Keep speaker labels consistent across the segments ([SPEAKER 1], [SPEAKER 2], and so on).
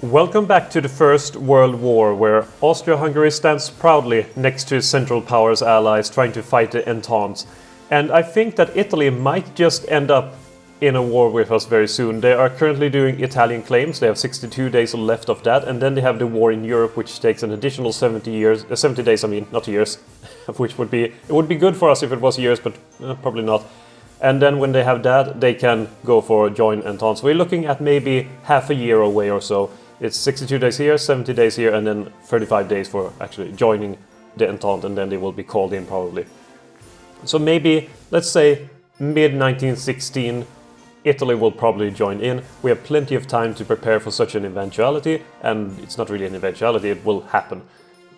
[SPEAKER 1] Welcome back to the First World War, where Austria-Hungary stands proudly next to Central Powers allies trying to fight the Entente. And I think that Italy might just end up in a war with us very soon. They are currently doing Italian claims, they have 62 days left of that, and then they have the war in Europe, which takes an additional 70 days, not years, which would be good for us if it was years, but probably not. And then when they have that, they can go for a joint Entente. So we're looking at maybe half a year away or so. It's 62 days here, 70 days here, and then 35 days for actually joining the Entente, and then they will be called in probably. So maybe, let's say, mid-1916, Italy will probably join in. We have plenty of time to prepare for such an eventuality, and it's not really an eventuality, it will happen.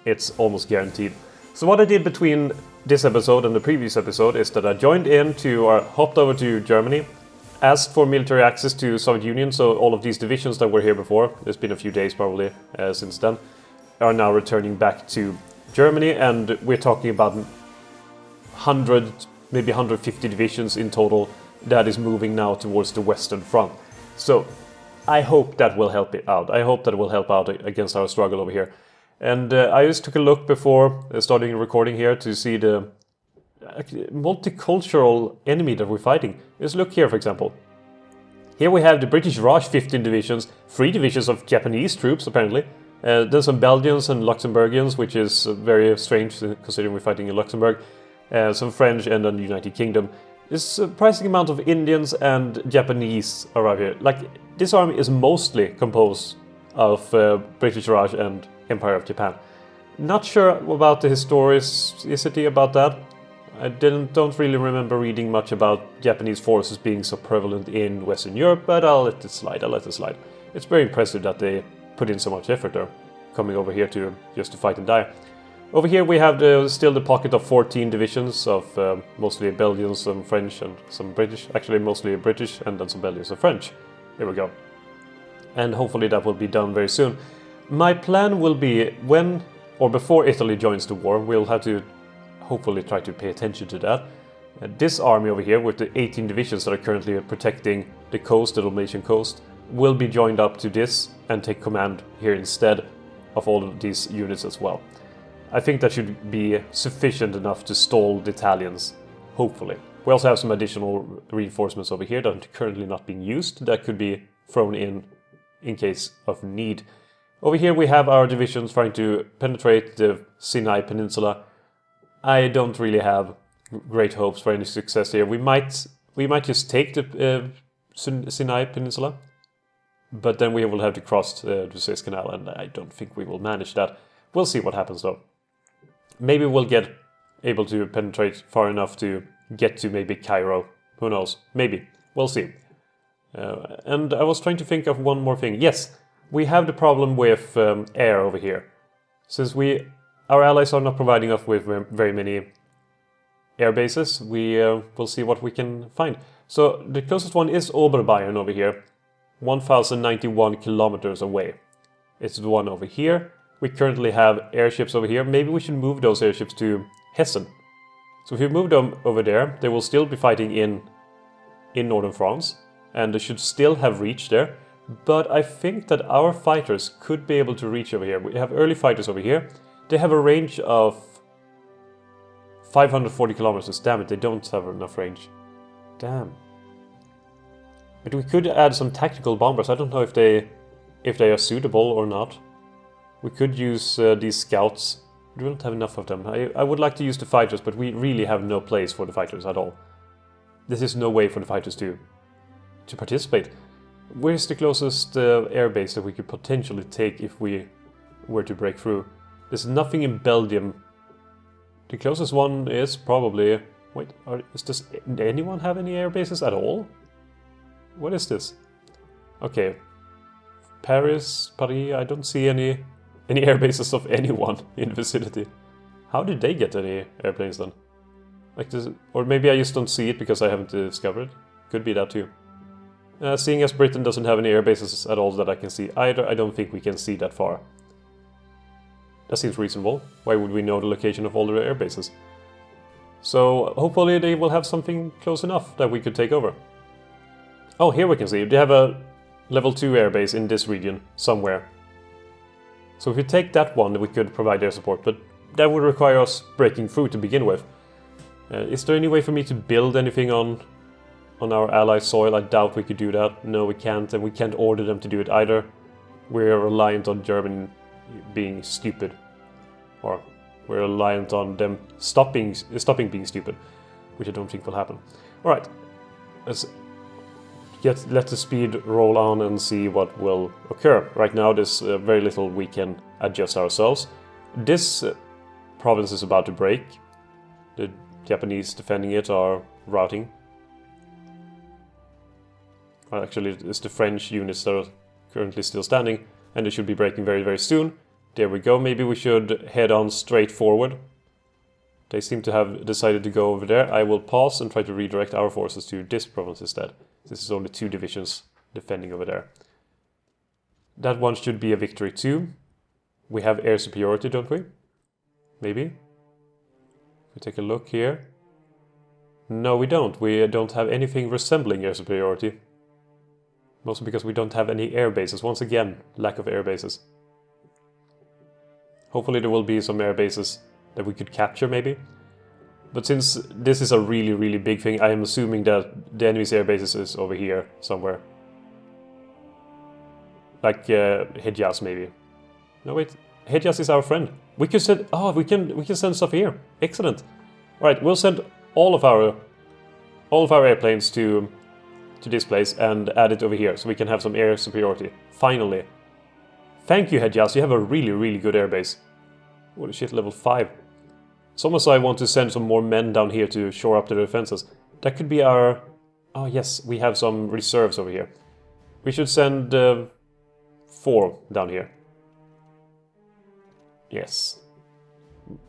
[SPEAKER 1] It's almost guaranteed. So what I did between this episode and the previous episode is that I joined in hopped over to Germany, asked for military access to Soviet Union, so all of these divisions that were here before, there's been a few days probably since then, are now returning back to Germany, and we're talking about 100, maybe 150 divisions in total that is moving now towards the Western Front. So I hope that will help it out. I hope that will help out against our struggle over here. And I just took a look before starting recording here to see the multicultural enemy that we're fighting. Just look here, for example. Here we have the British Raj 15 divisions, 3 divisions of Japanese troops apparently, then some Belgians and Luxembourgians, which is very strange considering we're fighting in Luxembourg, some French, and then the United Kingdom. There's a surprising amount of Indians and Japanese around here. Like, this army is mostly composed of British Raj and Empire of Japan. Not sure about the historicity about that. I don't really remember reading much about Japanese forces being so prevalent in Western Europe, but I'll let it slide. It's very impressive that they put in so much effort there, coming over here just to fight and die. Over here we have still the pocket of 14 divisions of mostly Belgians, some French and some British. Actually mostly British and then some Belgians and French. Here we go. And hopefully that will be done very soon. My plan will be when or before Italy joins the war, we'll have to hopefully try to pay attention to that. This army over here with the 18 divisions that are currently protecting the coast, the Dalmatian coast, will be joined up to this and take command here instead of all of these units as well. I think that should be sufficient enough to stall the Italians, hopefully. We also have some additional reinforcements over here that are currently not being used, that could be thrown in case of need. Over here we have our divisions trying to penetrate the Sinai Peninsula. I don't really have great hopes for any success here. We might just take the Sinai Peninsula, but then we will have to cross the Suez Canal, and I don't think we will manage that. We'll see what happens though. Maybe we'll get able to penetrate far enough to get to maybe Cairo. Who knows? Maybe. We'll see. And I was trying to think of one more thing. Yes, we have the problem with air over here. Since our allies are not providing us with very many air bases, we will see what we can find. So the closest one is Oberbayern over here, 1,091 kilometers away. It's the one over here. We currently have airships over here. Maybe we should move those airships to Hessen. So if we move them over there, they will still be fighting in northern France, and they should still have reach there. But I think that our fighters could be able to reach over here. We have early fighters over here. They have a range of 540 kilometers. Damn it, they don't have enough range. Damn. But we could add some tactical bombers. I don't know if they are suitable or not. We could use these scouts. We don't have enough of them. I would like to use the fighters, but we really have no place for the fighters at all. This is no way for the fighters to participate. Where's the closest air base that we could potentially take if we were to break through? There's nothing in Belgium. The closest one is probably... Wait, does anyone have any air bases at all? What is this? Okay. Paris, I don't see any air bases of anyone in the vicinity. How did they get any airplanes then? Like this, or maybe I just don't see it because I haven't discovered it. Could be that too. Seeing as Britain doesn't have any air bases at all that I can see either, I don't think we can see that far. That seems reasonable. Why would we know the location of all the air bases? So hopefully they will have something close enough that we could take over. Oh, here we can see they have a level 2 airbase in this region somewhere. So if we take that one, we could provide air support, but that would require us breaking through to begin with. Is there any way for me to build anything on our allies' soil? I doubt we could do that. No, we can't, and we can't order them to do it either. We're reliant on Germany being stupid. Or we're reliant on them stopping being stupid, which I don't think will happen. Alright, let's let the speed roll on and see what will occur. Right now there's very little we can adjust ourselves. This province is about to break. The Japanese defending it are routing. Well, actually, it's the French units that are currently still standing, and they should be breaking very, very soon. There we go. Maybe we should head on straight forward. They seem to have decided to go over there. I will pause and try to redirect our forces to this province instead. This is only 2 divisions defending over there. That one should be a victory too. We have air superiority, don't we? Maybe? If we take a look here. No, we don't. We don't have anything resembling air superiority. Mostly because we don't have any air bases. Once again, lack of air bases. Hopefully there will be some air bases that we could capture, maybe. But since this is a really, really big thing, I am assuming that the enemy's air bases is over here somewhere. Like Hejaz, maybe. No, wait. Hejaz is our friend. We could send. Oh, we can send stuff here. Excellent. All right, we'll send all of our airplanes to this place and add it over here, so we can have some air superiority. Finally. Thank you, Hejaz. You have a really, really good airbase. Holy shit, level 5. It's almost like I want to send some more men down here to shore up the defenses. That could be our... Oh yes, we have some reserves over here. We should send 4 down here. Yes.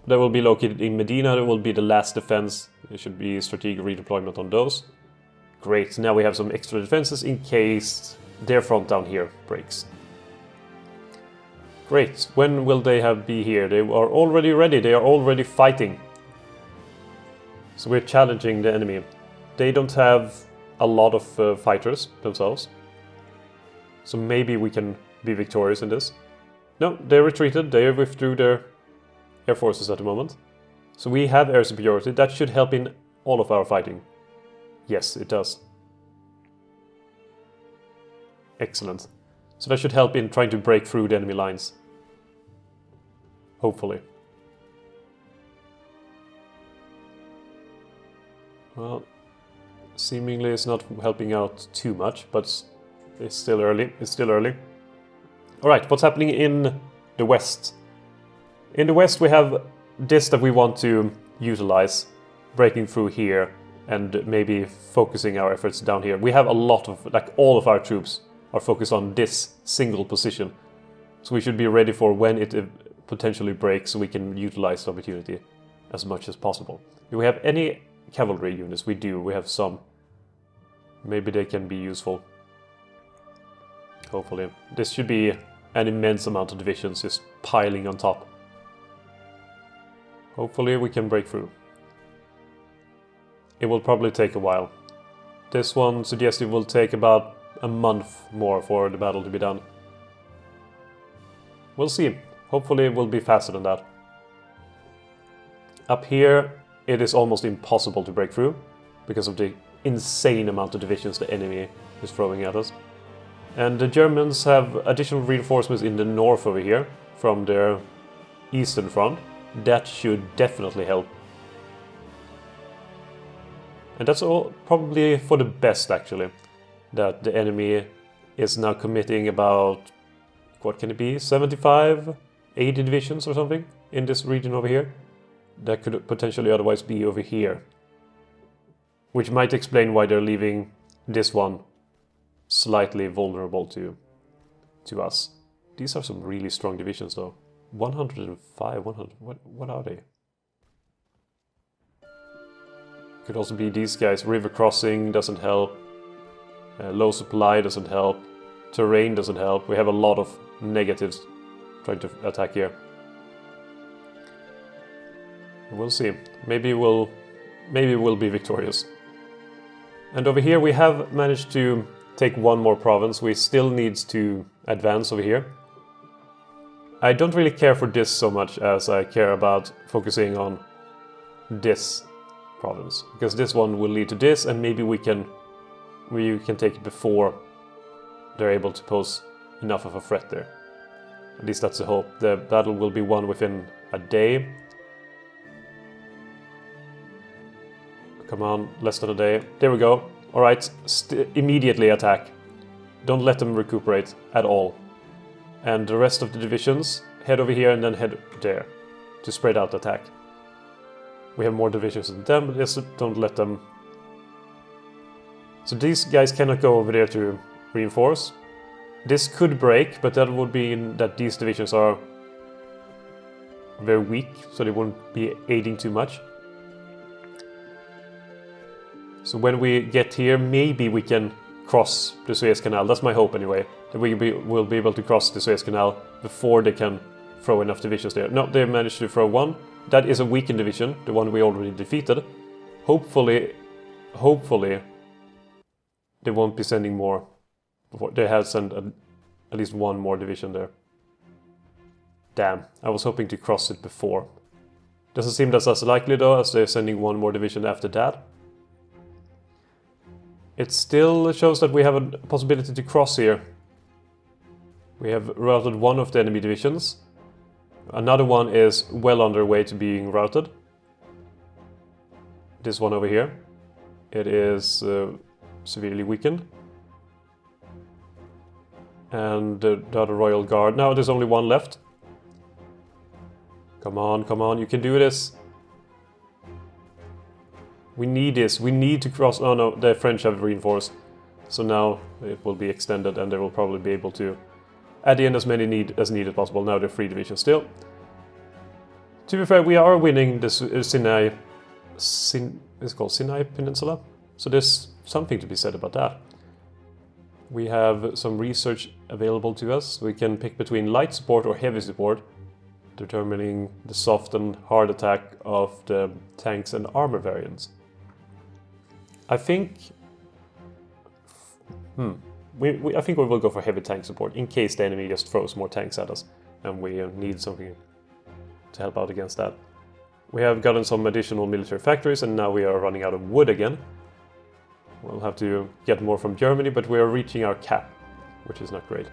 [SPEAKER 1] That will be located in Medina. That will be the last defense. There should be strategic redeployment on those. Great, now we have some extra defenses in case their front down here breaks. Great, when will they be here? They are already ready, they are already fighting. So we're challenging the enemy. They don't have a lot of fighters themselves. So maybe we can be victorious in this. No, they retreated, they withdrew their air forces at the moment. So we have air superiority, that should help in all of our fighting. Yes, it does. Excellent. So that should help in trying to break through the enemy lines. Hopefully. Well, seemingly it's not helping out too much, but it's still early. It's still early. Alright, what's happening in the west? In the west we have this that we want to utilize, breaking through here and maybe focusing our efforts down here. We have a lot of, like all of our troops are focused on this single position. So we should be ready for when it potentially breaks so we can utilize the opportunity as much as possible. Do we have any cavalry units? We do, we have some. Maybe they can be useful. Hopefully. This should be an immense amount of divisions just piling on top. Hopefully we can break through. It will probably take a while. This one suggests it will take about a month more for the battle to be done. We'll see. Hopefully it will be faster than that. Up here it is almost impossible to break through because of the insane amount of divisions the enemy is throwing at us. And the Germans have additional reinforcements in the north over here from their eastern front. That should definitely help. And that's all probably for the best, actually, that the enemy is now committing about, what can it be, 75, 80 divisions or something in this region over here. That could potentially otherwise be over here. Which might explain why they're leaving this one slightly vulnerable to us. These are some really strong divisions though. 105, 100, what are they? Could also be these guys. River crossing doesn't help. Low supply doesn't help. Terrain doesn't help. We have a lot of negatives trying to attack here. We'll see. Maybe we'll be victorious. And over here we have managed to take one more province. We still need to advance over here. I don't really care for this so much as I care about focusing on this province, because this one will lead to this, and maybe we can take it before they're able to pose enough of a threat there. At least that's the hope. The battle will be won within a day. Come on, less than a day. There we go. Alright, immediately attack. Don't let them recuperate at all. And the rest of the divisions, head over here and then head there to spread out the attack. We have more divisions than them, but just don't let them... So these guys cannot go over there to reinforce. This could break, but that would mean that these divisions are very weak, so they wouldn't be aiding too much. So when we get here, maybe we can cross the Suez Canal. That's my hope anyway, that we'll be able to cross the Suez Canal before they can throw enough divisions there. No, they managed to throw one. That is a weakened division, the one we already defeated. Hopefully, they won't be sending more. They have sent at least one more division there. Damn, I was hoping to cross it before. Doesn't seem that's as likely though, as they're sending one more division after that. It still shows that we have a possibility to cross here. We have routed one of the enemy divisions. Another one is well on their way to being routed. This one over here. It is severely weakened. And the other Royal Guard. Now there's only one left. Come on, you can do this. We need this. We need to cross... Oh no, the French have reinforced. So now it will be extended and they will probably be able to add in as many as needed possible. Now they're 3 divisions still. To be fair, we are winning this Sinai... it's called Sinai Peninsula. So there's something to be said about that. We have some research available to us. We can pick between light support or heavy support, determining the soft and hard attack of the tanks and armor variants. I think... I think we will go for heavy tank support, in case the enemy just throws more tanks at us, and we need something to help out against that. We have gotten some additional military factories, and now we are running out of wood again. We'll have to get more from Germany, but we are reaching our cap, which is not great.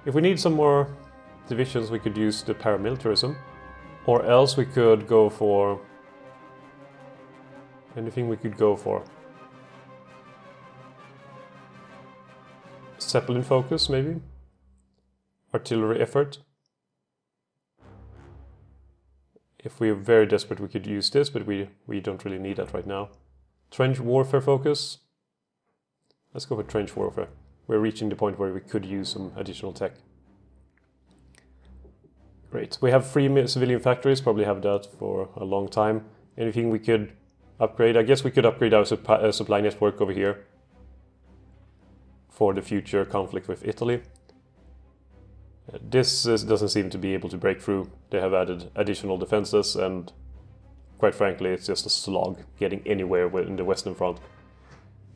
[SPEAKER 1] If we need some more divisions, we could use the paramilitarism, or else we could go for... anything we could go for. Zeppelin focus, maybe? Artillery effort. If we are very desperate, we could use this, but we don't really need that right now. Trench warfare focus. Let's go for trench warfare. We're reaching the point where we could use some additional tech. Great. We have 3 civilian factories, probably have that for a long time. Anything we could upgrade? I guess we could upgrade our supply network over here for the future conflict with Italy. This doesn't seem to be able to break through. They have added additional defenses, and quite frankly, it's just a slog getting anywhere in the Western Front.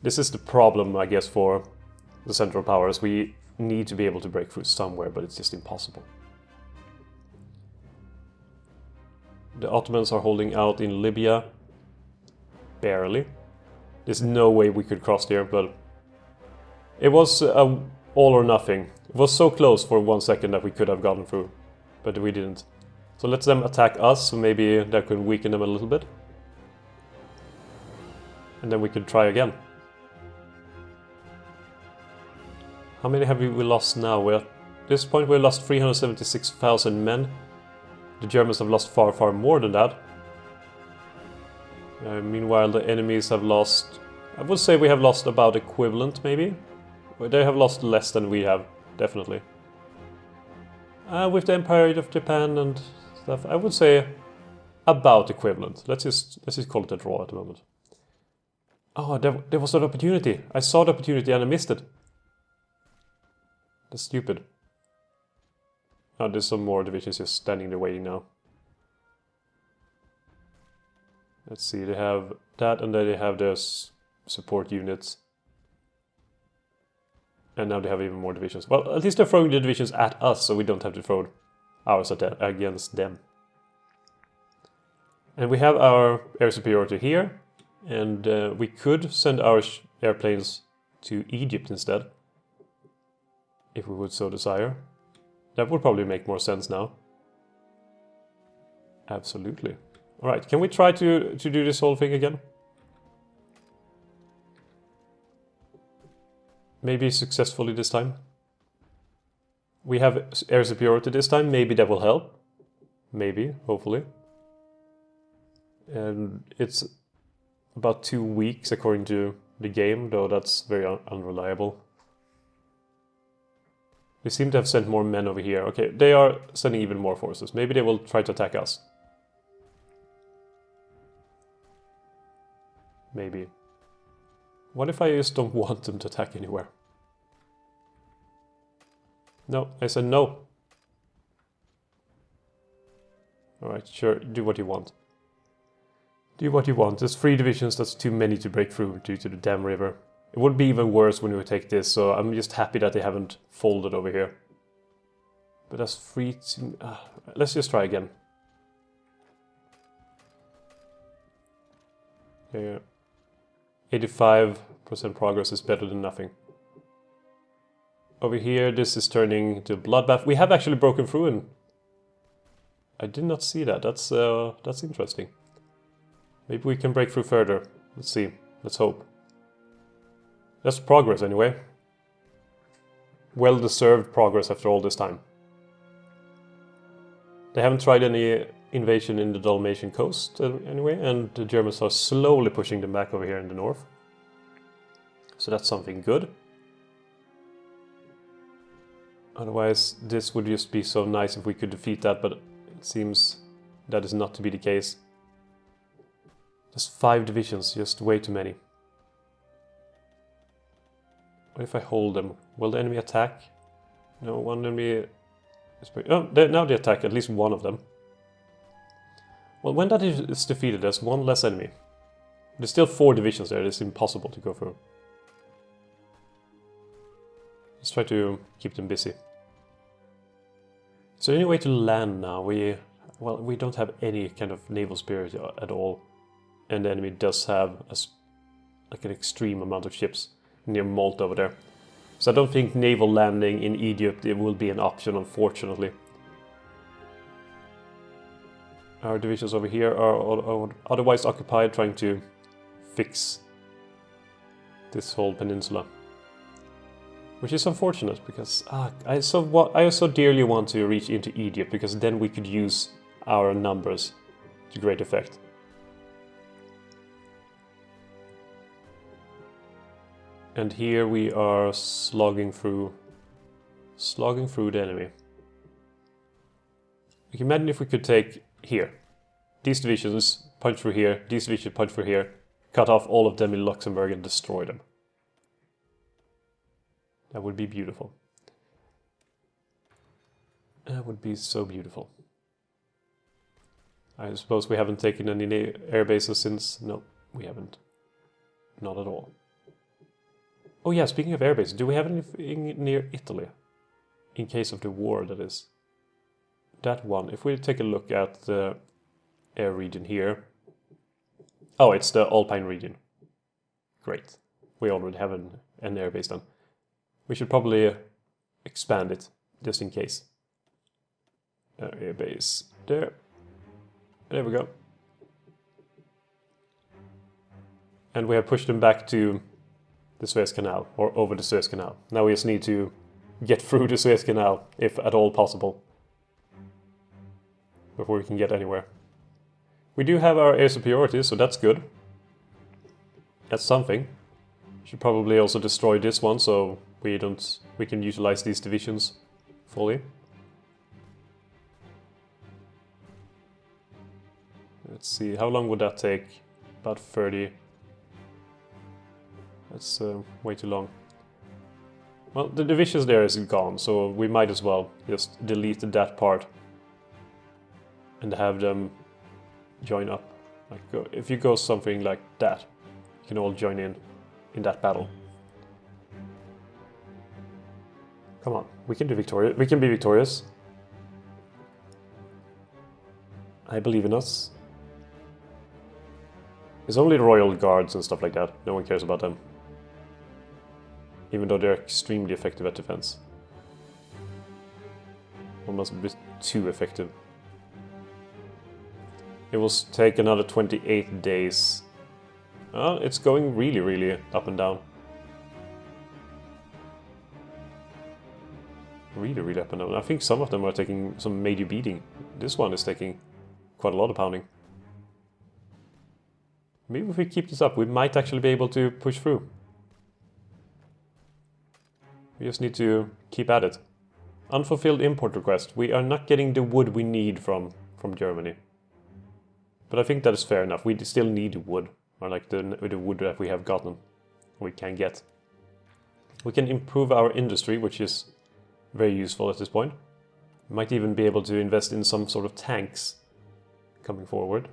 [SPEAKER 1] This is the problem, I guess, for the Central Powers. We need to be able to break through somewhere, but it's just impossible. The Ottomans are holding out in Libya. Barely. There's no way we could cross there, but it was all or nothing. It was so close for 1 second that we could have gotten through, but we didn't. So let them attack us, so maybe that could weaken them a little bit. And then we could try again. How many have we lost now? Well, at this point we lost 376,000 men. The Germans have lost far, far more than that. Meanwhile, the enemies have lost... I would say we have lost about equivalent, maybe? They have lost less than we have, definitely. With the Empire of Japan and stuff, I would say about equivalent. Let's just call it a draw at the moment. Oh, there was an opportunity. I saw the opportunity and I missed it. That's stupid. Oh, there's some more divisions just standing there waiting now. Let's see, they have that, and then they have their support units. And now they have even more divisions. Well, at least they're throwing the divisions at us, so we don't have to throw ours against them. And we have our air superiority here, and we could send our airplanes to Egypt instead, if we would so desire. That would probably make more sense now. Absolutely. Alright, can we try to do this whole thing again? Maybe successfully this time. We have air superiority this time, maybe that will help. Maybe, hopefully. And it's about 2 weeks according to the game, though that's very unreliable. We seem to have sent more men over here. Okay, they are sending even more forces. Maybe they will try to attack us. Maybe. What if I just don't want them to attack anywhere? No, I said no. Alright, sure, do what you want. Do what you want. There's 3 divisions, that's too many to break through due to the damn river. It would be even worse when we take this, so I'm just happy that they haven't folded over here. But that's 3 to... let's just try again. Yeah. 85% progress is better than nothing. Over here, this is turning to bloodbath. We have actually broken through, and I did not see that. That's interesting. Maybe we can break through further. Let's see. Let's hope. That's progress anyway. Well-deserved progress after all this time. They haven't tried any invasion in the Dalmatian coast anyway, and the Germans are slowly pushing them back over here in the north. So that's something good. Otherwise, this would just be so nice if we could defeat that, but it seems that is not to be the case. Just 5 divisions, just way too many. What if I hold them? Will the enemy attack? No, one enemy... Oh, now they attack, at least one of them. Well, when that is defeated, there's one less enemy. There's still 4 divisions there, it's impossible to go through. Let's try to keep them busy. Is there any way to land now? We don't have any kind of naval superiority at all. And the enemy does have like an extreme amount of ships near Malta over there. So I don't think naval landing in Egypt will be an option, unfortunately. Our divisions over here are otherwise occupied trying to fix this whole peninsula. Which is unfortunate, because I so dearly want to reach into Egypt, because then we could use our numbers to great effect. And here we are slogging through the enemy. You can imagine if we could take here, these divisions punch through here, these divisions punch through here, cut off all of them in Luxembourg and destroy them. That would be beautiful. That would be so beautiful. I suppose we haven't taken any air bases since... No, we haven't. Not at all. Oh yeah, speaking of air bases, do we have anything near Italy? In case of the war, that is. That one. If we take a look at the air region here... Oh, it's the Alpine region. Great. We already have an air base done. We should probably expand it, just in case. Air base there. There we go. And we have pushed them back to the Suez Canal, or over the Suez Canal. Now we just need to get through the Suez Canal, if at all possible, before we can get anywhere. We do have our air superiority, so that's good. That's something. Should probably also destroy this one, so we can utilize these divisions fully. Let's see, how long would that take? About 30. That's way too long. Well, the divisions there is gone, so we might as well just delete that part and have them join up. Like if you go something like that, you can all join in that battle. Come on, we can do victorious. We can be victorious. I believe in us. It's only royal guards and stuff like that. No one cares about them. Even though they're extremely effective at defense. Almost a bit too effective. It will take another 28 days. It's going really, really up and down. Really, really up and down. I think some of them are taking some major beating. This one is taking quite a lot of pounding. Maybe if we keep this up, we might actually be able to push through. We just need to keep at it. Unfulfilled import request. We are not getting the wood we need from Germany. But I think that is fair enough. We still need wood. Or like the wood that we have gotten. We can get. We can improve our industry, which is very useful at this point. We might even be able to invest in some sort of tanks coming forward.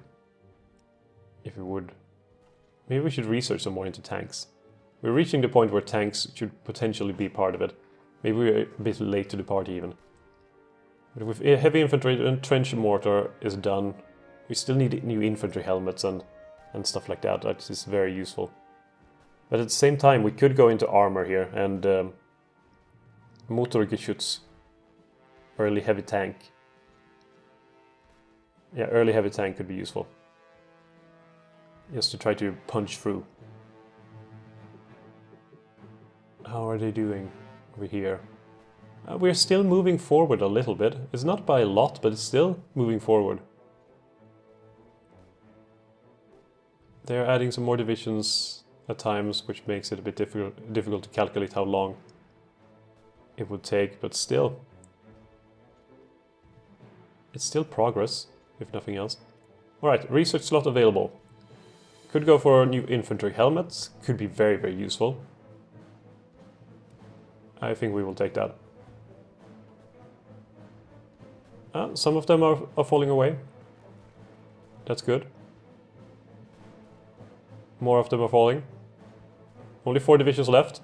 [SPEAKER 1] If we would. Maybe we should research some more into tanks. We're reaching the point where tanks should potentially be part of it. Maybe we're a bit late to the party even. But with heavy infantry and trench mortar is done, we still need new infantry helmets and stuff like that. That is very useful. But at the same time, we could go into armor here and Motorgeschütz. Early heavy tank. Yeah, early heavy tank could be useful. Just to try to punch through. How are they doing over here? We're still moving forward a little bit. It's not by a lot, but it's still moving forward. They're adding some more divisions at times, which makes it a bit difficult to calculate how long it would take, but still. It's still progress, if nothing else. Alright, research slot available. Could go for new infantry helmets. Could be very, very useful. I think we will take that. Some of them are falling away. That's good. More of them are falling. Only 4 divisions left.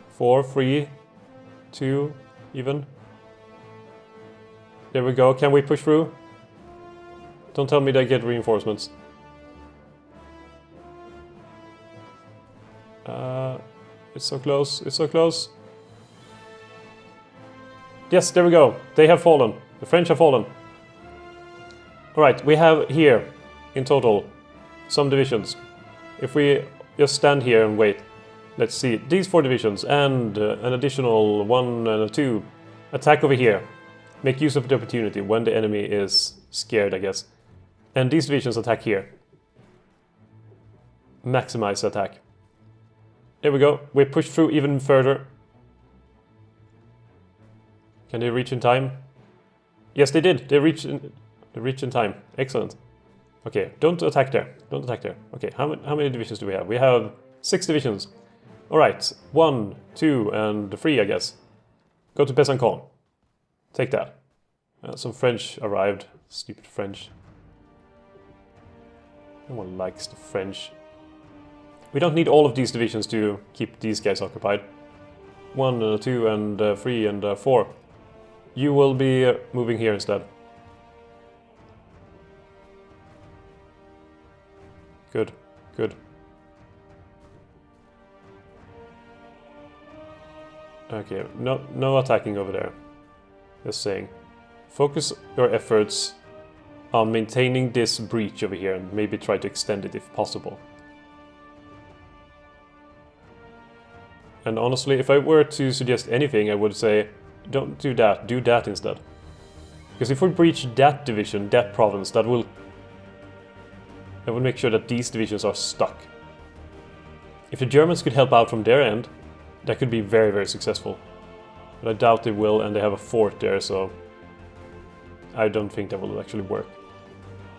[SPEAKER 1] 4, 3, 2, even. There we go. Can we push through? Don't tell me they get reinforcements. It's so close. It's so close. Yes, there we go. They have fallen. The French have fallen. Alright, we have here, in total, some divisions. If we just stand here and wait. Let's see. These 4 divisions and an additional 1 and 2 attack over here. Make use of the opportunity when the enemy is scared, I guess. And these divisions attack here. Maximize attack. There we go. We push through even further. Can they reach in time? Yes, they did. They reached in time. Excellent. Okay, don't attack there. Don't attack there. Okay, how many divisions do we have? We have 6 divisions. Alright, 1, 2, and 3, I guess. Go to Besançon. Take that. Some French arrived. Stupid French. No one likes the French. We don't need all of these divisions to keep these guys occupied. 1, 2, and 3, and 4. You will be moving here instead. Good, good. Okay, no attacking over there. Just saying. Focus your efforts on maintaining this breach over here and maybe try to extend it if possible. And honestly, if I were to suggest anything, I would say don't do that, do that instead. Because if we breach that division, that province, that will make sure that these divisions are stuck. If the Germans could help out from their end, that could be very, very successful. But I doubt they will, and they have a fort there, so I don't think that will actually work.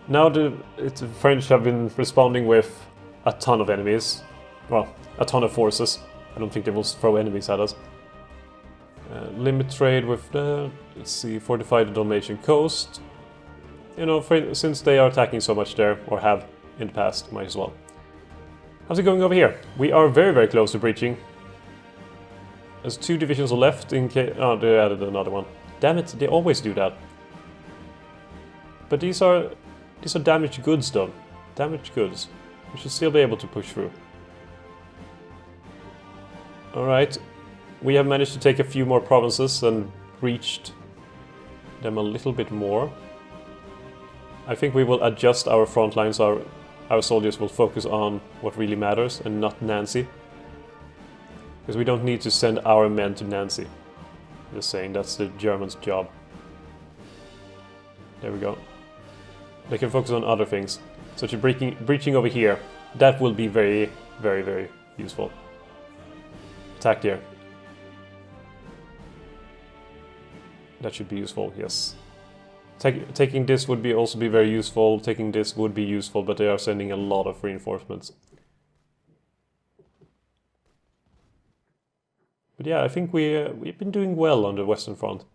[SPEAKER 1] Now the French have been responding with a ton of enemies. Well, a ton of forces. I don't think they will throw enemies at us. Limit trade with the, let's see, fortify the Dalmatian coast. You know, since they are attacking so much there, or have in the past, might as well. How's it going over here? We are very, very close to breaching. There's 2 divisions left in case... Oh, they added another one. Damn it, they always do that. But these are damaged goods, though. Damaged goods. We should still be able to push through. Alright. We have managed to take a few more provinces and reached them a little bit more. I think we will adjust our front lines. Our soldiers will focus on what really matters and not Nancy. Because we don't need to send our men to Nancy. Just saying, that's the Germans' job. There we go. They can focus on other things. Such as breaching over here. That will be very, very, very useful. Attack here. That should be useful, yes. Taking this would also be very useful. Taking this would be useful, but they are sending a lot of reinforcements. But yeah, I think we've been doing well on the Western Front.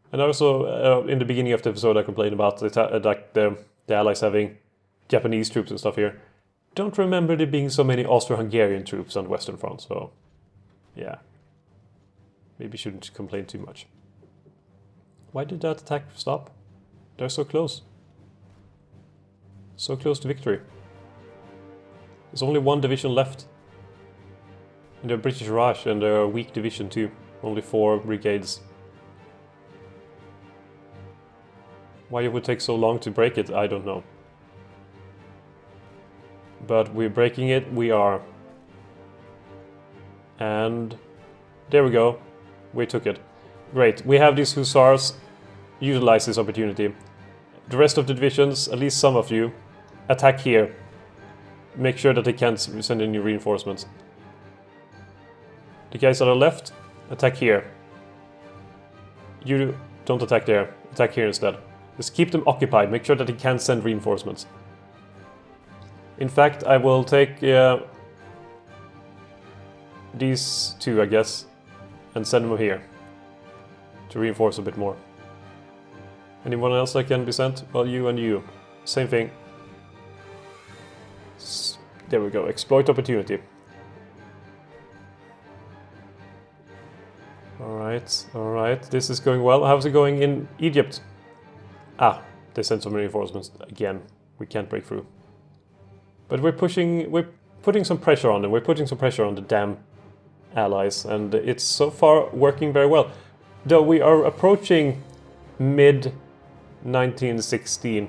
[SPEAKER 1] And also, in the beginning of the episode, I complained about the Allies having Japanese troops and stuff here. Don't remember there being so many Austro-Hungarian troops on the Western Front, so yeah. Maybe shouldn't complain too much. Why did that attack stop? They're so close. So close to victory. There's only 1 division left. And they're British Raj, and they're a weak division too. Only 4 brigades. Why it would take so long to break it, I don't know. But we're breaking it, we are. And there we go. We took it. Great, we have these hussars. Utilize this opportunity. The rest of the divisions, at least some of you, attack here. Make sure that they can't send any reinforcements. The guys that are left, attack here. You don't attack there, attack here instead. Just keep them occupied, make sure that they can't send reinforcements. In fact, I will take these 2, I guess, and send them here to reinforce a bit more. Anyone else that can be sent? Well, you and you. Same thing. There we go, exploit opportunity. Alright, this is going well. How's it going in Egypt? Ah, they sent some reinforcements again. We can't break through. But we're putting some pressure on them. We're putting some pressure on the damn allies, and it's so far working very well. Though we are approaching mid-1916,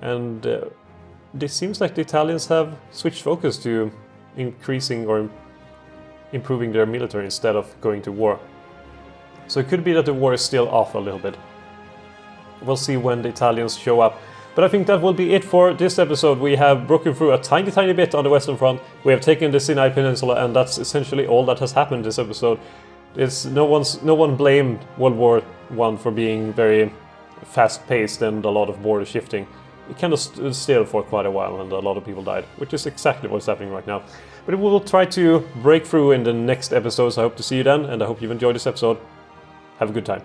[SPEAKER 1] and it seems like the Italians have switched focus to increasing or improving their military instead of going to war. So it could be that the war is still off a little bit. We'll see when the Italians show up. But I think that will be it for this episode. We have broken through a tiny bit on the Western Front. We have taken the Sinai Peninsula, and that's essentially all that has happened this episode. No one blamed World War I for being very fast-paced and a lot of border shifting. It kind of stood still for quite a while, and a lot of people died, which is exactly what's happening right now. But we will try to break through in the next episodes. I hope to see you then, and I hope you've enjoyed this episode. Have a good time.